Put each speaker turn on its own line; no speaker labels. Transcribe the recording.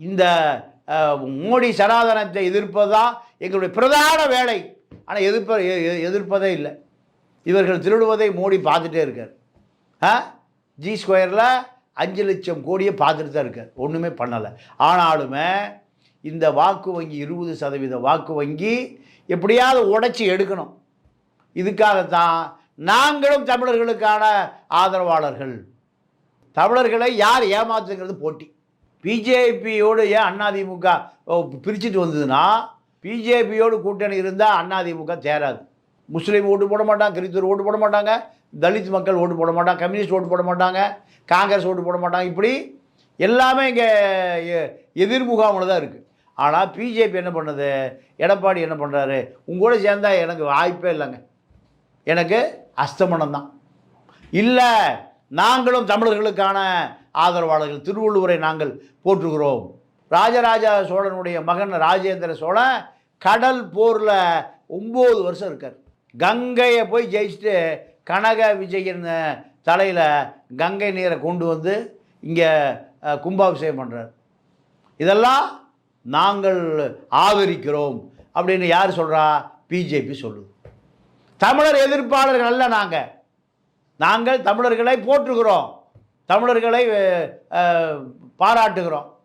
இந்த மோடி சனாதனத்தை எதிர்ப்பது தான் எங்களுடைய பிரதான வேலை. ஆனால் எதிர்ப்பதே இல்லை. இவர்கள் திருடுவதை மோடி பார்த்துட்டே இருக்கார். G2 5 லட்சம் கோடியை பார்த்துட்டு தான் இருக்கார், ஒன்றுமே பண்ணலை. ஆனாலுமே இந்த வாக்கு வங்கி 20% வாக்கு வங்கி எப்படியாவது உடைச்சி எடுக்கணும். இதுக்காகத்தான் நாங்களும் தமிழர்களுக்கான ஆதரவாளர்கள். தமிழர்களை யார் ஏமாத்துங்கிறது போட்டி. பிஜேபியோடு ஏன் அதிமுக பிரிச்சுட்டு வந்ததுன்னா, பிஜேபியோடு கூட்டணி இருந்தால் அதிமுக தேராது. முஸ்லீம் ஓட்டு போட மாட்டாங்க, கிறிஸ்துவர் ஓட்டு போட மாட்டாங்க, தலித் மக்கள் ஓட்டு போட மாட்டாங்க, கம்யூனிஸ்ட் ஓட்டு போட மாட்டாங்க, காங்கிரஸ் ஓட்டு போட மாட்டாங்க. இப்படி எல்லாமே இங்கே எதிர்முகாமில் தான் இருக்குது. ஆனால் பிஜேபி என்ன பண்ணுது, எடப்பாடி என்ன பண்ணுறாரு, உங்களோட சேர்ந்தால் எனக்கு வாய்ப்பே இல்லைங்க, எனக்கு அஸ்தமனம் தான். இல்லை, நாங்களும் தமிழர்களுக்கான ஆதரவாளர்கள், திருவள்ளுவரை நாங்கள் போற்றுகிறோம். ராஜராஜ சோழனுடைய மகன் ராஜேந்திர சோழன் கடல் போரில் 9 வருஷம் இருக்கார். கங்கையை போய் ஜெயிச்சுட்டு கனக விஜயன் தலையில் கங்கை நீரை கொண்டு வந்து இங்கே கும்பாபிஷேகம் பண்ணுறார். இதெல்லாம் நாங்கள் ஆதரிக்கிறோம் அப்படின்னு யார் சொல்கிறா? பிஜேபி சொல்லுது. தமிழர் எதிர்ப்பாளர்கள் அல்ல நாங்கள் தமிழர்களை போற்றுகிறோம், தமிழர்களை பாராட்டுகிறோம்.